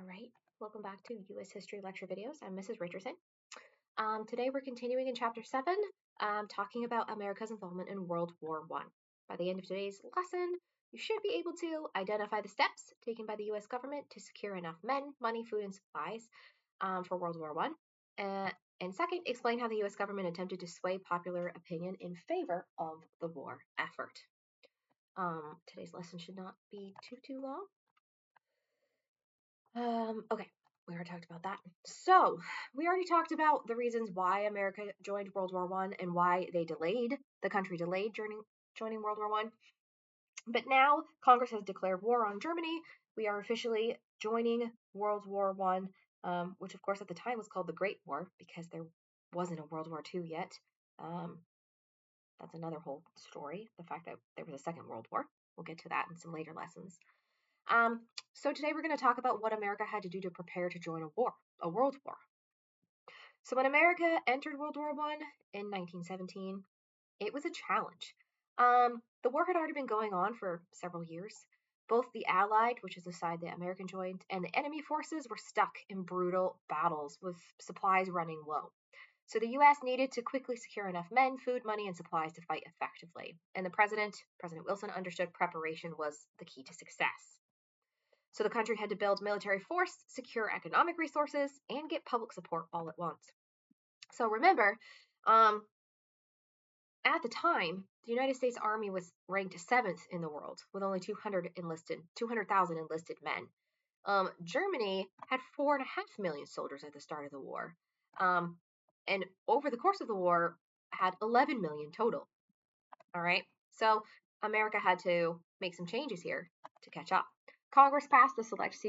All right, welcome back to U.S. History Lecture Videos. I'm Mrs. Richardson. Today we're continuing in Chapter 7, talking about America's involvement in World War I. By the end of today's lesson, you should be able to identify the steps taken by the U.S. government to secure enough men, money, food, and supplies for World War I. And second, explain how the U.S. government attempted to sway popular opinion in favor of the war effort. Today's lesson should not be too long. Okay, we already talked about that. So, we already talked about the reasons why America joined World War I and why the country delayed joining World War I. But now Congress has declared war on Germany. We are officially joining World War I, which of course at the time was called the Great War because there wasn't a World War II yet. That's another whole story, the fact that there was a Second World War. We'll get to that in some later lessons. So today we're going to talk about what America had to do to prepare to join a world war. So when America entered World War I in 1917, it was a challenge. The war had already been going on for several years. Both the Allied, which is the side that America joined, and the enemy forces were stuck in brutal battles with supplies running low. So the U.S. needed to quickly secure enough men, food, money, and supplies to fight effectively. And the President Wilson, understood preparation was the key to success. So the country had to build military force, secure economic resources, and get public support all at once. So remember, at the time, the United States Army was ranked 7th in the world with only 200,000 enlisted men. Germany had 4.5 million soldiers at the start of the war, and over the course of the war had 11 million total. All right, so America had to make some changes here to catch up. Congress passed the Selective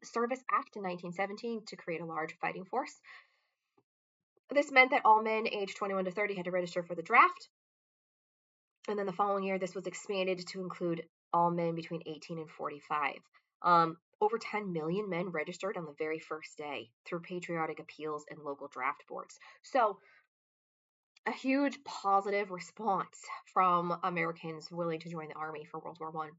Service Act in 1917 to create a large fighting force. This meant that all men aged 21 to 30 had to register for the draft. And then the following year, this was expanded to include all men between 18 and 45. Over 10 million men registered on the very first day through patriotic appeals and local draft boards. So a huge positive response from Americans willing to join the army for World War I.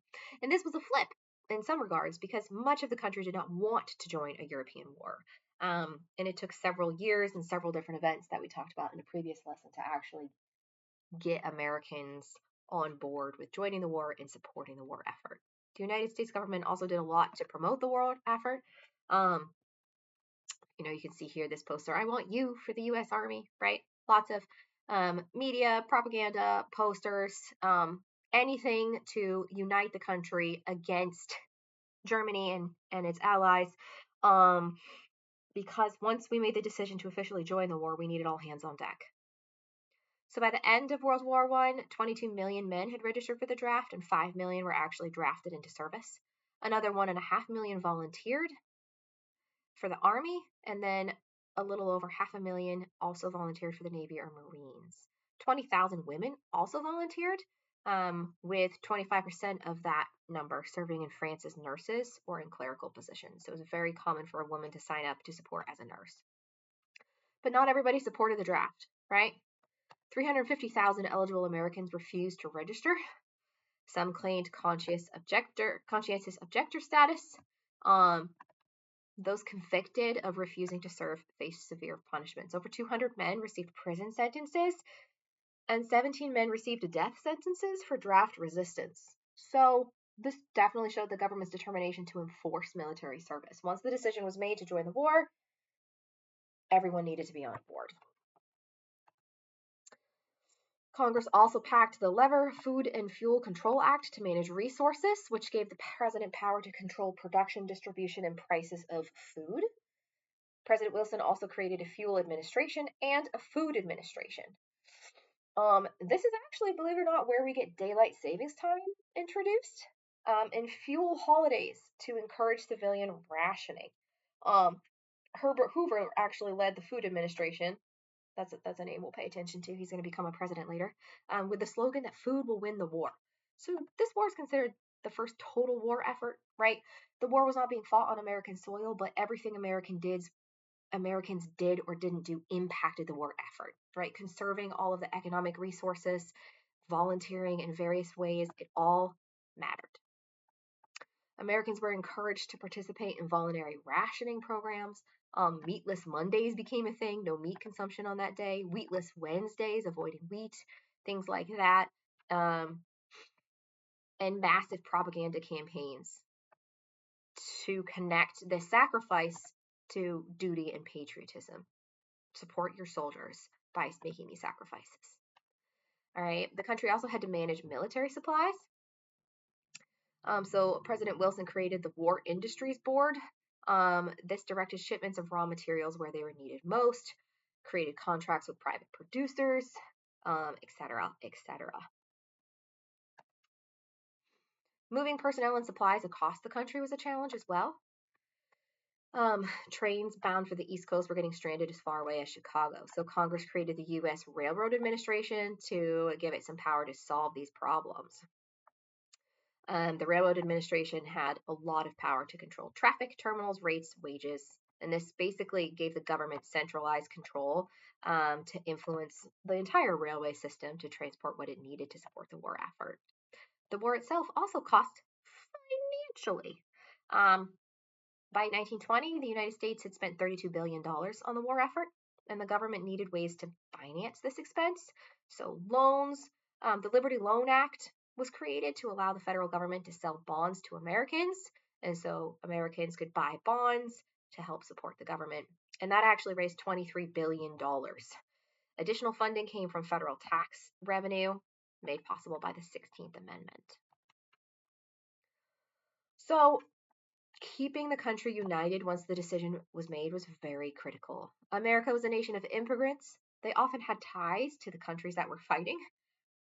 And this was a flip in some regards because much of the country did not want to join a European war. And it took several years and several different events that we talked about in a previous lesson to actually get Americans on board with joining the war and supporting the war effort. The United States government also did a lot to promote the war effort. You can see here this poster, I want you for the U.S. Army, right? Lots of media, propaganda, posters, anything to unite the country against Germany and its allies. Because once we made the decision to officially join the war, we needed all hands on deck. So by the end of World War I, 22 million men had registered for the draft, and 5 million were actually drafted into service. Another 1.5 million volunteered for the Army, and then a little over 500,000 also volunteered for the Navy or Marines. 20,000 women also volunteered, with 25% of that number serving in France as nurses or in clerical positions. So it was very common for a woman to sign up to support as a nurse. But not everybody supported the draft, right? 350,000 eligible Americans refused to register. Some claimed conscientious objector status. Those convicted of refusing to serve faced severe punishments. Over 200 men received prison sentences, and 17 men received death sentences for draft resistance. So this definitely showed the government's determination to enforce military service. Once the decision was made to join the war, everyone needed to be on board. Congress also passed the Lever Food and Fuel Control Act to manage resources, which gave the president power to control production, distribution, and prices of food. President Wilson also created a fuel administration and a food administration. This is actually, believe it or not, where we get daylight savings time introduced, and fuel holidays to encourage civilian rationing. Herbert Hoover actually led the food administration. That's a name we'll pay attention to. He's going to become a president later, with the slogan that food will win the war. So this war is considered the first total war effort, right? The war was not being fought on American soil, but everything Americans did or didn't do impacted the war effort, right? Conserving all of the economic resources, volunteering in various ways, it all mattered. Americans were encouraged to participate in voluntary rationing programs. Meatless Mondays became a thing, no meat consumption on that day. Wheatless Wednesdays, avoiding wheat, things like that. And massive propaganda campaigns to connect the sacrifice to duty and patriotism. Support your soldiers by making these sacrifices. All right. The country also had to manage military supplies. So President Wilson created the War Industries Board. This directed shipments of raw materials where they were needed most, created contracts with private producers, etc., etc. Moving personnel and supplies across the country was a challenge as well. Trains bound for the East Coast were getting stranded as far away as Chicago. So Congress created the U.S. Railroad Administration to give it some power to solve these problems. The Railroad Administration had a lot of power to control traffic, terminals, rates, wages, and this basically gave the government centralized control to influence the entire railway system to transport what it needed to support the war effort. The war itself also cost financially. By 1920, the United States had spent $32 billion on the war effort, and the government needed ways to finance this expense. So loans, the Liberty Loan Act was created to allow the federal government to sell bonds to Americans, and so Americans could buy bonds to help support the government. And that actually raised $23 billion. Additional funding came from federal tax revenue, made possible by the 16th Amendment. So keeping the country united once the decision was made was very critical. America was a nation of immigrants. They often had ties to the countries that were fighting,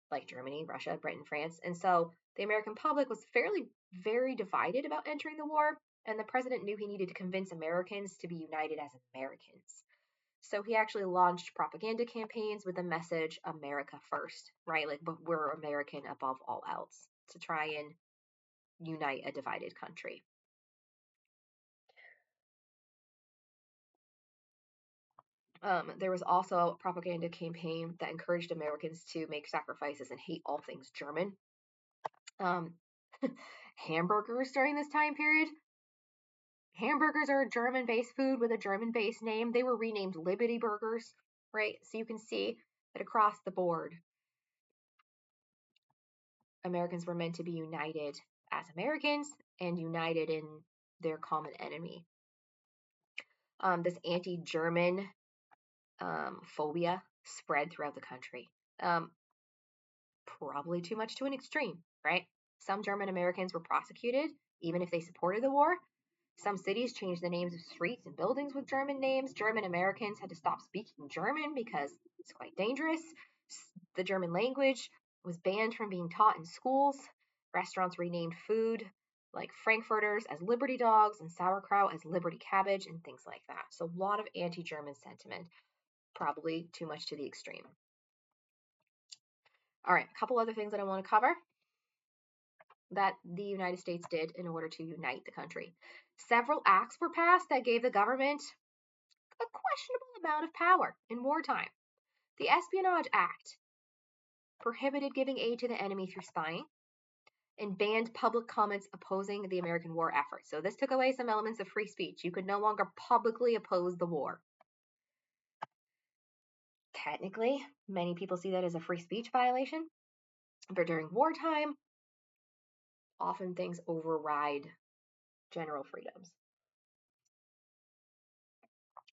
like Germany, Russia, Britain, France. And so the American public was very divided about entering the war. And the president knew he needed to convince Americans to be united as Americans. So he actually launched propaganda campaigns with the message America first, right? Like, but we're American above all else, to try and unite a divided country. There was also a propaganda campaign that encouraged Americans to make sacrifices and hate all things German. Hamburgers during this time period. Hamburgers are a German-based food with a German-based name. They were renamed Liberty Burgers, right? So you can see that across the board, Americans were meant to be united as Americans and united in their common enemy. This anti-German phobia spread throughout the country. Probably too much to an extreme, right? Some German Americans were prosecuted, even if they supported the war. Some cities changed the names of streets and buildings with German names. German Americans had to stop speaking German because it's quite dangerous. The German language was banned from being taught in schools. Restaurants renamed food like Frankfurters as Liberty Dogs and sauerkraut as Liberty Cabbage and things like that. So a lot of anti-German sentiment, probably too much to the extreme. All right, a couple other things that I want to cover that the United States did in order to unite the country. Several acts were passed that gave the government a questionable amount of power in wartime. The Espionage Act prohibited giving aid to the enemy through spying and banned public comments opposing the American war effort. So this took away some elements of free speech. You could no longer publicly oppose the war. Technically, many people see that as a free speech violation, but during wartime, often things override general freedoms.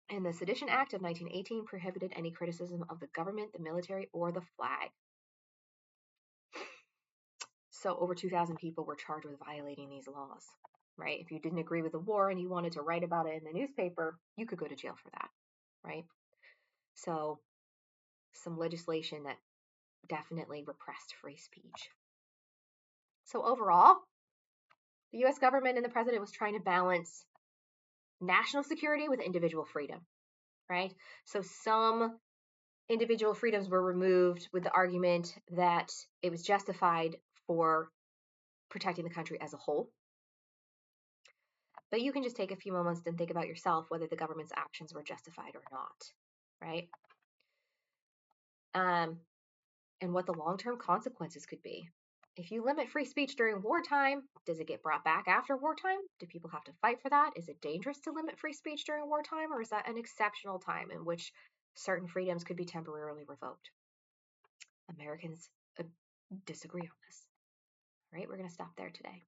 And the Sedition Act of 1918 prohibited any criticism of the government, the military, or the flag. So over 2,000 people were charged with violating these laws, right? If you didn't agree with the war and you wanted to write about it in the newspaper, you could go to jail for that, right? So some legislation that definitely repressed free speech. So overall, the US government and the president was trying to balance national security with individual freedom, right? So some individual freedoms were removed with the argument that it was justified for protecting the country as a whole. But you can just take a few moments and think about yourself whether the government's actions were justified or not, right? And what the long-term consequences could be. If you limit free speech during wartime, does it get brought back after wartime? Do people have to fight for that? Is it dangerous to limit free speech during wartime, or is that an exceptional time in which certain freedoms could be temporarily revoked? Americans disagree on this. All right, we're going to stop there today.